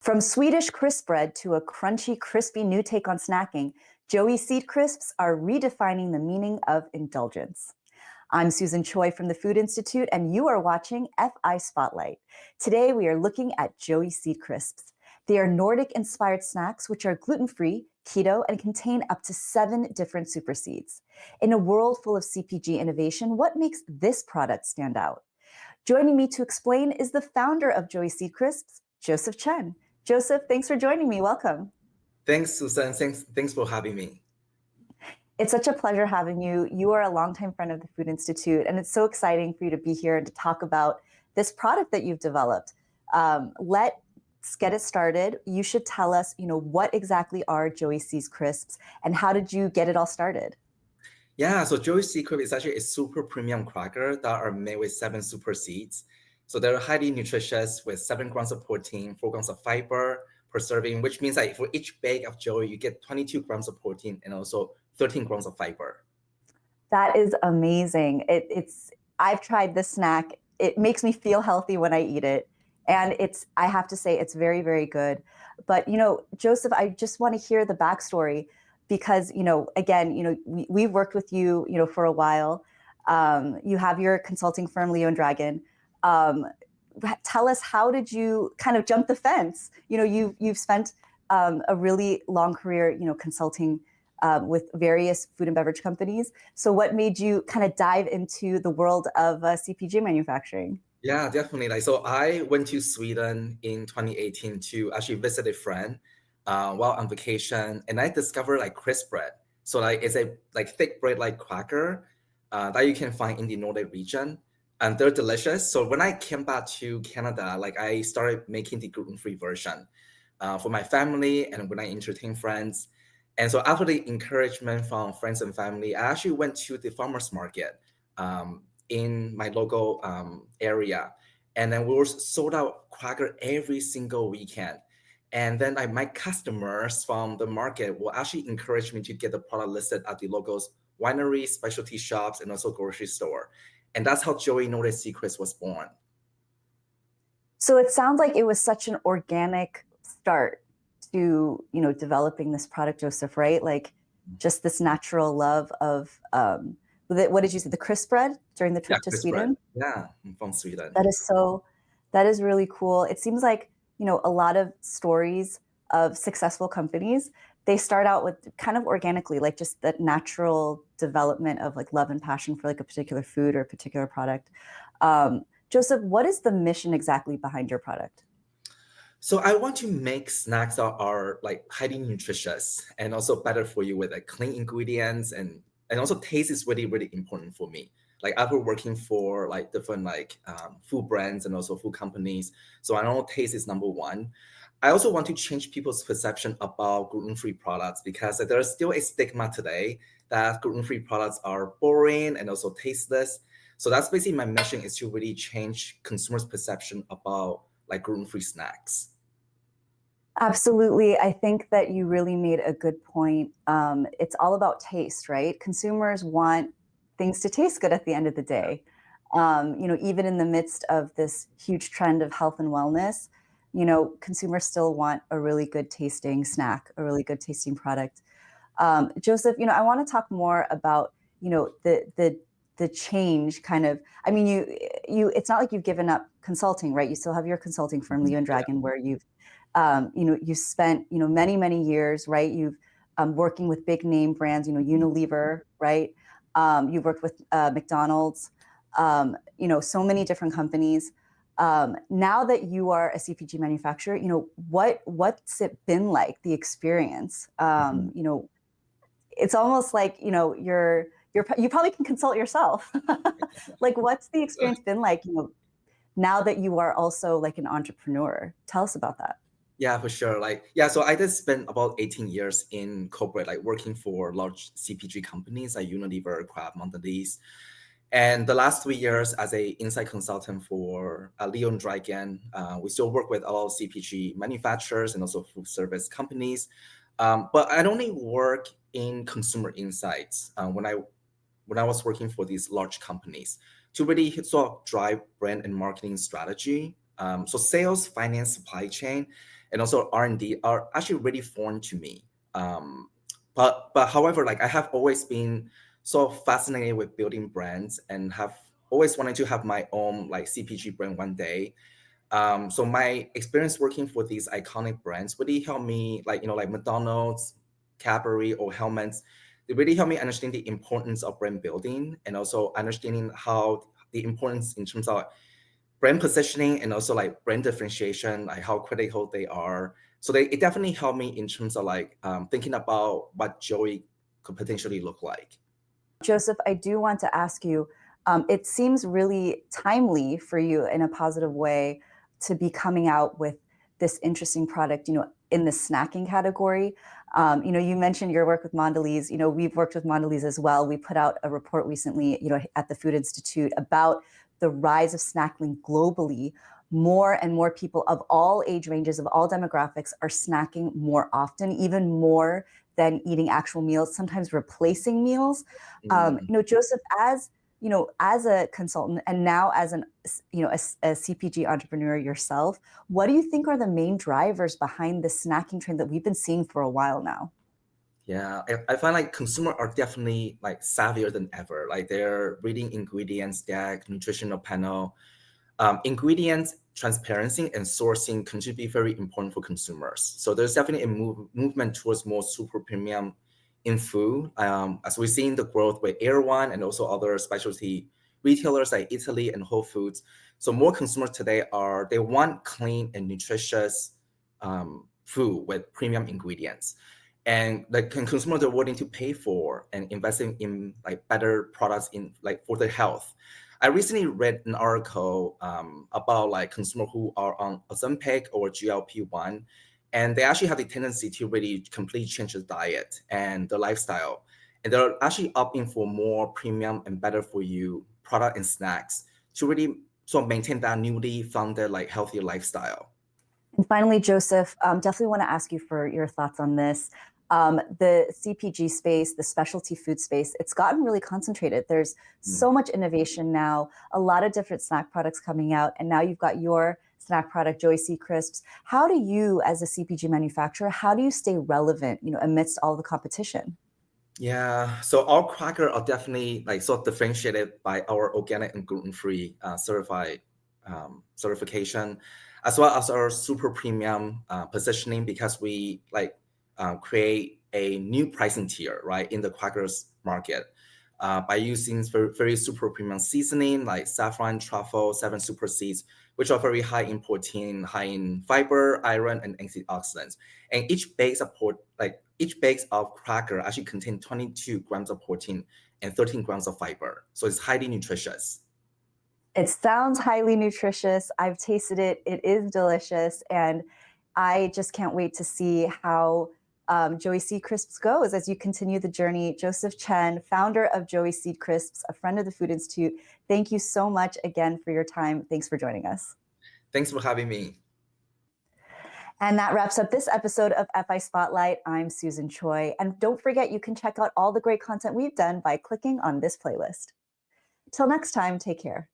From Swedish Crispbread to a crunchy, crispy new take on snacking, Jöey Seed Crisps are redefining the meaning of indulgence. I'm Susan Choi from the Food Institute, and you are watching 𝗂𝗏𝘁 Spotlight. Today, we are looking at Jöey Seed Crisps. They are Nordic-inspired snacks, which are gluten-free, keto, and contain up to 7 different super seeds. In a world full of CPG innovation, what makes this product stand out? Joining me to explain is the founder of Jöey Seed Crisps, Joseph Chen. Joseph, thanks for joining me. Welcome. Thanks, Susan. Thanks for having me. It's such a pleasure having you. You are a longtime friend of the Food Institute, and it's so exciting for you to be here and to talk about this product that you've developed. Let's get it started. You should tell us, what exactly are Jöey Seed Crisps, and how did you get it all started? Yeah, so Jöey Seed Crisps is actually a super premium cracker that are made with 7 super seeds. So they're highly nutritious with 7 grams of protein, 4 grams of fiber per serving, which means that for each bag of Jöey, you get 22 grams of protein and also 13 grams of fiber. That is amazing. I've tried this snack. It makes me feel healthy when I eat it. And I have to say, it's very, very good. But, Joseph, I just want to hear the backstory because, again, we've worked with you, for a while. You have your consulting firm, 𝗟𝗏𝘁 Tell us, how did you kind of jump the fence? You've spent a really long career, consulting with various food and beverage companies. So what made you kind of dive into the world of CPG manufacturing? Yeah, definitely. So I went to Sweden in 2018 to actually visit a friend while on vacation, and I discovered crisp bread. So it's a thick bread like cracker that you can find in the Nordic region, and they're delicious. So when I came back to Canada, I started making the gluten-free version for my family and when I entertain friends. And so after the encouragement from friends and family, I actually went to the farmer's market in my local area. And then we were sold out cracker every single weekend. And then my customers from the market will actually encourage me to get the product listed at the local wineries, specialty shops, and also grocery store. And that's how Jöey Nordic Seed Crisps was born. So it sounds like it was such an organic start to developing this product, Joseph, right? Like just this natural love of what did you say, the crisp bread during the trip to Sweden? Yeah, I'm from Sweden. That is really cool. It seems like a lot of stories of successful companies, they start out with kind of organically, like just that natural development of love and passion for a particular food or a particular product. Joseph, what is the mission exactly behind your product? So I want to make snacks that are highly nutritious and also better for you with clean ingredients, and also taste is really, really important for me. I've been working for different food brands and also food companies. So I know taste is number one. I also want to change people's perception about gluten-free products because there's still a stigma today that gluten-free products are boring and also tasteless. So that's basically my mission, is to really change consumers' perception about gluten-free snacks. Absolutely. I think that you really made a good point. It's all about taste, right? Consumers want things to taste good at the end of the day. Even in the midst of this huge trend of health and wellness, consumers still want a really good tasting snack, a really good tasting product. Joseph, I want to talk more about, the change kind of. I mean, it's not like you've given up consulting, right? You still have your consulting firm, 𝗟𝗏𝘁 where you've you spent many, many years, right? You've working with big name brands, Unilever, right? You've worked with McDonald's, so many different companies. Now that you are a CPG manufacturer, what's it been like, the experience? It's almost like you probably can consult yourself. What's the experience been like? Now that you are also an entrepreneur, tell us about that. Yeah, for sure. So I did spend about 18 years in corporate, working for large CPG companies like Unilever, Kraft, Mondelez. And the last 3 years as a inside consultant for 𝗟𝗏𝘁, we still work with all CPG manufacturers and also food service companies. But I only work in consumer insights when I was working for these large companies to really sort of drive brand and marketing strategy. So sales, finance, supply chain. and also R&D are actually really foreign to me. But however, like I have always been so fascinated with building brands and have always wanted to have my own like CPG brand one day. So my experience working for these iconic brands really helped me, like, like McDonald's, Cadbury, or Hellmann's. They really helped me understand the importance of brand building and also understanding how the importance in terms of brand positioning and also like brand differentiation, like how critical they are. So it definitely helped me in terms of like thinking about what Jöey could potentially look like. Joseph, I do want to ask you, it seems really timely for you in a positive way to be coming out with this interesting product, in the snacking category. You mentioned your work with Mondelez. We've worked with Mondelez as well. We put out a report recently, at the Food Institute about the rise of snacking globally. More and more people of all age ranges, of all demographics, are snacking more often, even more than eating actual meals, sometimes replacing meals. Joseph, as a consultant and now as a CPG entrepreneur yourself, what do you think are the main drivers behind the snacking trend that we've been seeing for a while now? Yeah, I find like consumers are definitely like savvier than ever. Like they're reading ingredients tag, nutritional panel. Ingredients transparency and sourcing continue to be very important for consumers. So there's definitely a movement towards more super premium in food, as we're seeing the growth with 𝗟𝗏𝘂 and also other specialty retailers like Italy and Whole Foods. So more consumers today they want clean and nutritious food with premium ingredients. And like consumers are willing to pay for and investing in like better products in like for their health. I recently read an article about like consumers who are on Ozempic or GLP-1, and they actually have the tendency to really completely change the diet and the lifestyle. And they're actually opting for more premium and better for you product and snacks to really sort of maintain that newly founded like healthier lifestyle. And finally, Joseph, definitely want to ask you for your thoughts on this. The CPG space, the specialty food space, it's gotten really concentrated. There's so much innovation now, a lot of different snack products coming out, and now you've got your snack product, Jöey Seed Crisps. How do you, as a CPG manufacturer, how do you stay relevant, amidst all the competition? Yeah, so our crackers are definitely like sort of differentiated by our organic and gluten-free certified certification, as well as our super premium positioning, because we like create a new pricing tier, right, in the crackers market by using very, very super premium seasoning like saffron, truffle, 7 super seeds, which are very high in protein, high in fiber, iron, and antioxidants. And each bag of cracker actually contains 22 grams of protein and 13 grams of fiber. So it's highly nutritious. It sounds highly nutritious. I've tasted it. It is delicious. And I just can't wait to see how Jöey Seed Crisps goes as you continue the journey. Joseph Chen, founder of Jöey Seed Crisps, a friend of the Food Institute, thank you so much again for your time. Thanks for joining us. Thanks for having me. And that wraps up this episode of 𝗂𝗏𝘁 Spotlight. I'm Susan Choi. And don't forget, you can check out all the great content we've done by clicking on this playlist. Till next time, take care.